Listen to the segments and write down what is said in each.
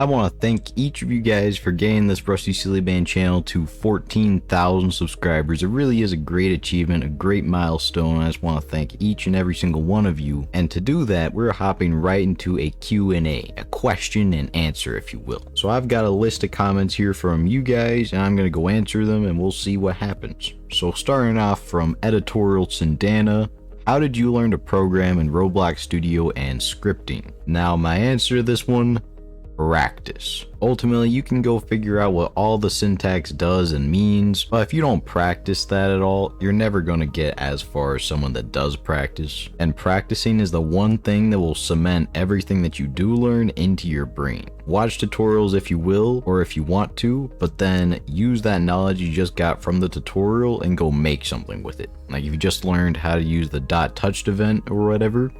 I want to thank each of you guys for getting this Rusty Silly Band channel to 14,000 subscribers. It really is a great achievement, a great milestone. I just want to thank each and every single one of you. And to do that, we're hopping right into a Q&A, a question and answer, if you will. So I've got a list of comments here from you guys, and I'm going to go answer them, and we'll see what happens. So starting off from Editorial Sindana. How did you learn to program in Roblox Studio and scripting? Now, my answer to this one: practice. Ultimately, you can go figure out what all the syntax does and means, but if you don't practice that at all, you're never going to get as far as someone that does practice. And practicing is the one thing that will cement everything that you do learn into your brain. Watch tutorials if you will, or if you want to, but then use that knowledge you just got from the tutorial and go make something with it. Like if you just learned how to use the .touched event or whatever,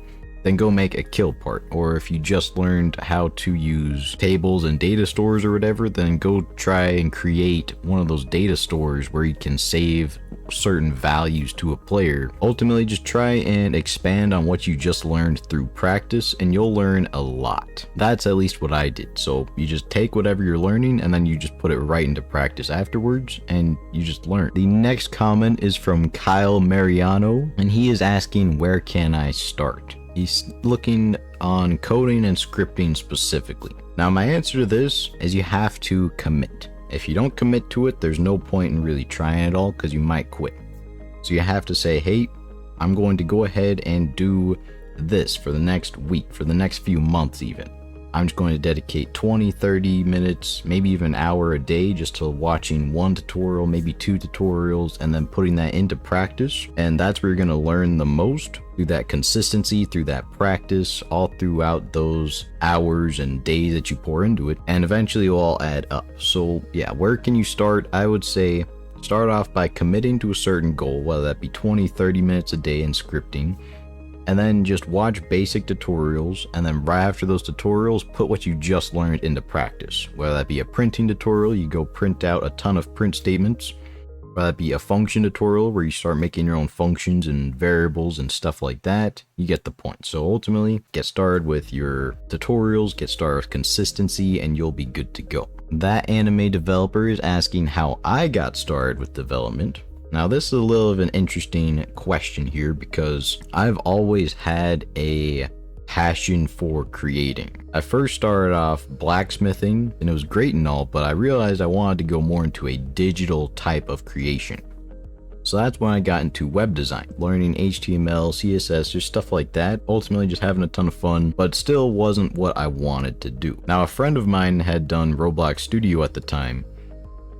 then go make a kill part. Or if you just learned how to use tables and data stores or whatever, then go try and create one of those data stores where you can save certain values to a player. Ultimately, just try and expand on what you just learned through practice, and you'll learn a lot. That's at least what I did. So you just take whatever you're learning and then you just put it right into practice afterwards, and you just learn. The next comment is from Kyle Mariano, and he is asking, where can I start? He's looking on coding and scripting specifically. Now, my answer to this is you have to commit. If you don't commit to it, there's no point in really trying at all because you might quit. So you have to say, hey, I'm going to go ahead and do this for the next week, for the next few months even. I'm just going to dedicate 20, 30 minutes, maybe even an hour a day just to watching one tutorial, maybe two tutorials, and then putting that into practice. And that's where you're going to learn the most, through that consistency, through that practice, all throughout those hours and days that you pour into it. And eventually it'll all add up. So yeah, where can you start? I would say start off by committing to a certain goal, whether that be 20, 30 minutes a day in scripting. And then just watch basic tutorials, and then right after those tutorials, put what you just learned into practice. Whether that be a printing tutorial, you go print out a ton of print statements. Whether that be a function tutorial where you start making your own functions and variables and stuff like that, you get the point. So ultimately, get started with your tutorials, get started with consistency, and you'll be good to go. That anime developer is asking how I got started with development. Now, this is a little of an interesting question here because I've always had a passion for creating. I first started off blacksmithing, and it was great and all, but I realized I wanted to go more into a digital type of creation. So that's when I got into web design, learning HTML, CSS, just stuff like that. Ultimately just having a ton of fun, but still wasn't what I wanted to do. Now, a friend of mine had done Roblox Studio at the time,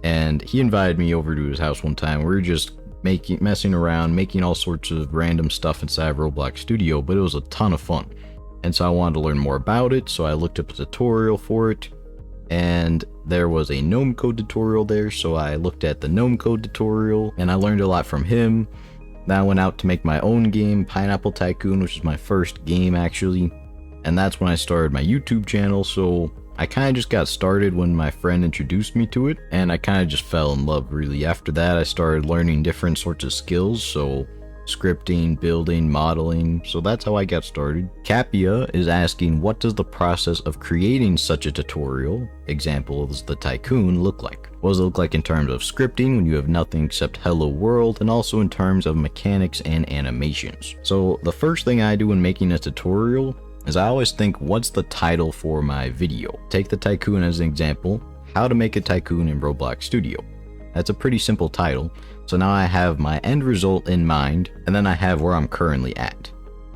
and he invited me over to his house one time. We were just messing around, making all sorts of random stuff inside Roblox Studio, but it was a ton of fun. And so I wanted to learn more about it, so I looked up a tutorial for it, and there was a gnome code tutorial there, so I looked at the gnome code tutorial, and I learned a lot from him. Then I went out to make my own game, Pineapple Tycoon, which is my first game actually, and that's when I started my YouTube channel. So I kind of just got started when my friend introduced me to it, and I kind of just fell in love really. After that, I started learning different sorts of skills, so scripting, building, modeling, so that's how I got started. Capia is asking, what does the process of creating such a tutorial, example is the Tycoon, look like? What does it look like in terms of scripting when you have nothing except hello world, and also in terms of mechanics and animations? So the first thing I do when making a tutorial is I always think, what's the title for my video? Take the Tycoon as an example, how to make a Tycoon in Roblox Studio. That's a pretty simple title. So now I have my end result in mind, and then I have where I'm currently at.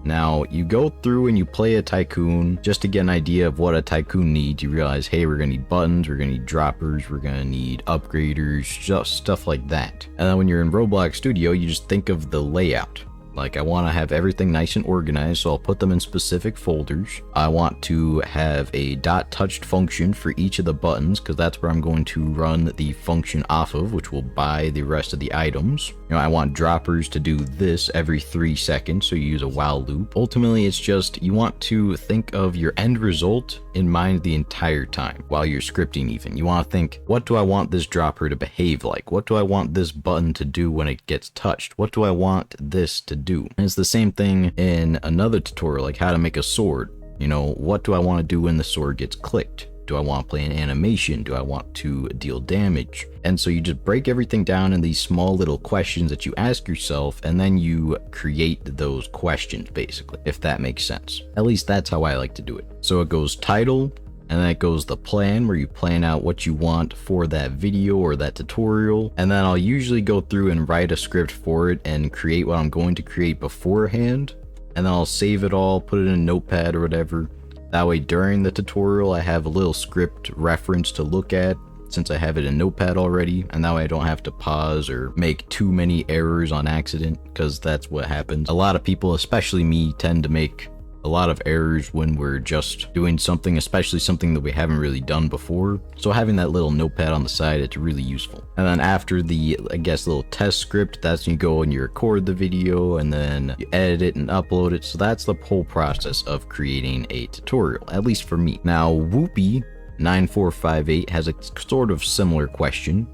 Now you go through and you play a Tycoon just to get an idea of what a Tycoon needs. You realize, hey, we're gonna need buttons, we're gonna need droppers, we're gonna need upgraders, just stuff like that. And then when you're in Roblox Studio, you just think of the layout. Like, I want to have everything nice and organized, so I'll put them in specific folders. I want to have a .touched function for each of the buttons, because that's where I'm going to run the function off of, which will buy the rest of the items. You know, I want droppers to do this every 3 seconds, so you use a while loop. Ultimately, it's just, you want to think of your end result in mind the entire time, while you're scripting even. You want to think, what do I want this dropper to behave like? What do I want this button to do when it gets touched? What do I want this to do? And it's the same thing in another tutorial, like how to make a sword. You know, what do I want to do when the sword gets clicked? Do I want to play an animation? Do I want to deal damage? And so you just break everything down in these small little questions that you ask yourself, and then you create those questions, basically, if that makes sense. At least that's how I like to do it. So it goes title, and then it goes the plan, where you plan out what you want for that video or that tutorial. And then I'll usually go through and write a script for it and create what I'm going to create beforehand. And then I'll save it all, put it in a notepad or whatever. That way during the tutorial I have a little script reference to look at, since I have it in notepad already, and that way I don't have to pause or make too many errors on accident, because that's what happens. A lot of people, especially me, tend to make a lot of errors when we're just doing something, especially something that we haven't really done before. So having that little notepad on the side, it's really useful. And then after the, I guess, little test script, that's when you go and you record the video and then you edit it and upload it. So that's the whole process of creating a tutorial, at least for me. Now, Whoopi9458 has a sort of similar question.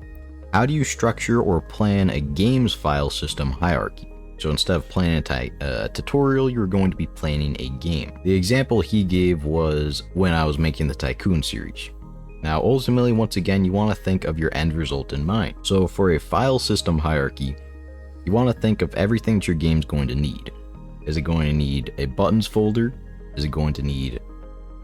How do you structure or plan a game's file system hierarchy? So instead of planning a tutorial, you're going to be planning a game. The example he gave was when I was making the Tycoon series. Now, ultimately, once again, you want to think of your end result in mind. So for a file system hierarchy, you want to think of everything that your game's going to need. Is it going to need a buttons folder? Is it going to need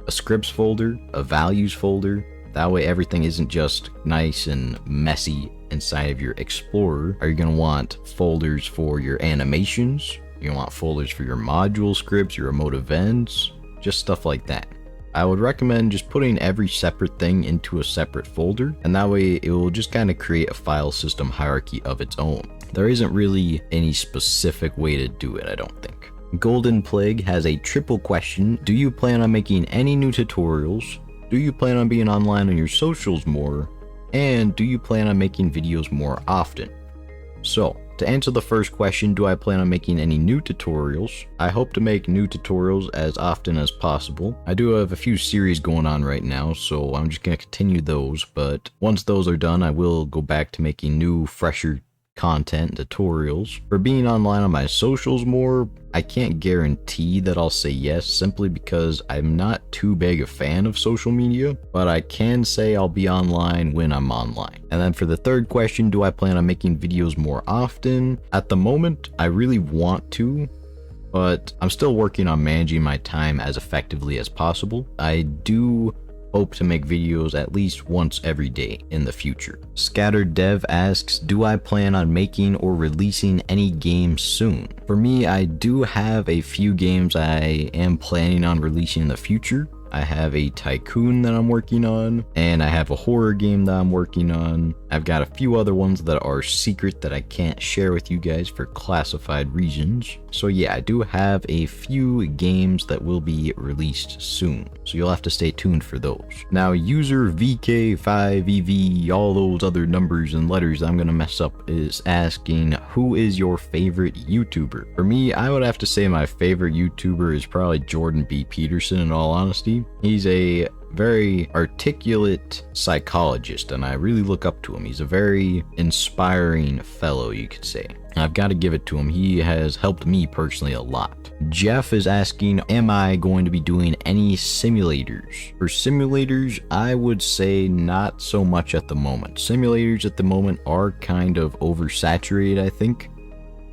a scripts folder, a values folder? That way everything isn't just nice and messy inside of your Explorer. Are you going to want folders for your animations? You want folders for your module scripts, your remote events, just stuff like that. I would recommend just putting every separate thing into a separate folder, and that way it will just kind of create a file system hierarchy of its own. There isn't really any specific way to do it, I don't think. Golden Plague has a triple question. Do you plan on making any new tutorials? Do you plan on being online on your socials more? And do you plan on making videos more often? So, to answer the first question, do I plan on making any new tutorials? I hope to make new tutorials as often as possible. I do have a few series going on right now, so I'm just going to continue those, but once those are done, I will go back to making new, fresher content tutorials. For being online on my socials more, I can't guarantee that I'll say yes, simply because I'm not too big a fan of social media, but I can say I'll be online when I'm online. And then for the third question, do I plan on making videos more often? At the moment, I really want to, but I'm still working on managing my time as effectively as possible. I do hope to make videos at least once every day in the future. Scattered Dev asks, do I plan on making or releasing any games soon? For me, I do have a few games I am planning on releasing in the future. I have a Tycoon that I'm working on, and I have a horror game that I'm working on. I've got a few other ones that are secret that I can't share with you guys for classified reasons. So yeah, I do have a few games that will be released soon, so you'll have to stay tuned for those. Now, user VK5EV, all those other numbers and letters I'm gonna mess up, is asking, who is your favorite YouTuber? For me, I would have to say my favorite YouTuber is probably Jordan B. Peterson, in all honesty. He's a very articulate psychologist, and I really look up to him. He's a very inspiring fellow, you could say. I've got to give it to him. He has helped me personally a lot. Jeff is asking, am I going to be doing any simulators? For simulators, I would say not so much at the moment. Simulators at the moment are kind of oversaturated, I think.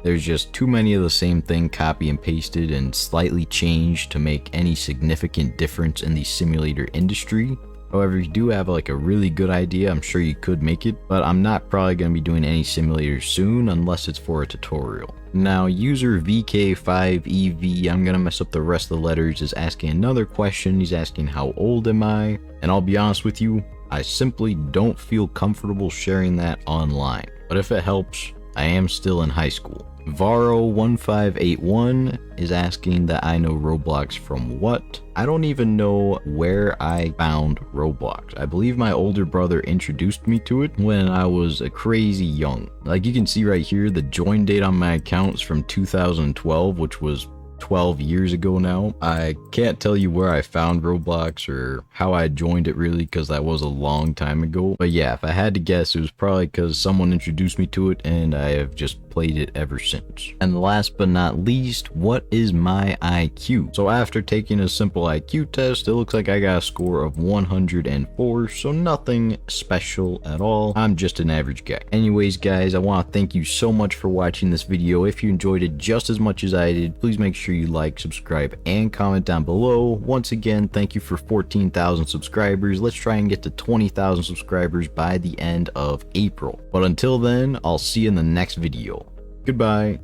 There's just too many of the same thing copy and pasted and slightly changed to make any significant difference in the simulator industry. However, if you do have like a really good idea, I'm sure you could make it, but I'm not probably going to be doing any simulators soon unless it's for a tutorial. Now, user VK5EV, I'm going to mess up the rest of the letters, is asking another question. He's asking, how old am I? And I'll be honest with you, I simply don't feel comfortable sharing that online. But if it helps, I am still in high school. Varo1581 is asking that I know Roblox from what? I don't even know where I found Roblox. I believe my older brother introduced me to it when I was crazy young. Like you can see right here, the join date on my account is from 2012, which was 12 years ago now. I can't tell you where I found Roblox or how I joined it really, because that was a long time ago. But yeah, if I had to guess, it was probably because someone introduced me to it and I have just played it ever since. And last but not least, what is my IQ? So after taking a simple IQ test, it looks like I got a score of 104, so nothing special at all. I'm just an average guy. Anyways guys, I want to thank you so much for watching this video. If you enjoyed it just as much as I did, please make sure you like, subscribe, and comment down below. Once again, thank you for 14,000 subscribers. Let's try and get to 20,000 subscribers by the end of April. But until then, I'll see you in the next video. Goodbye.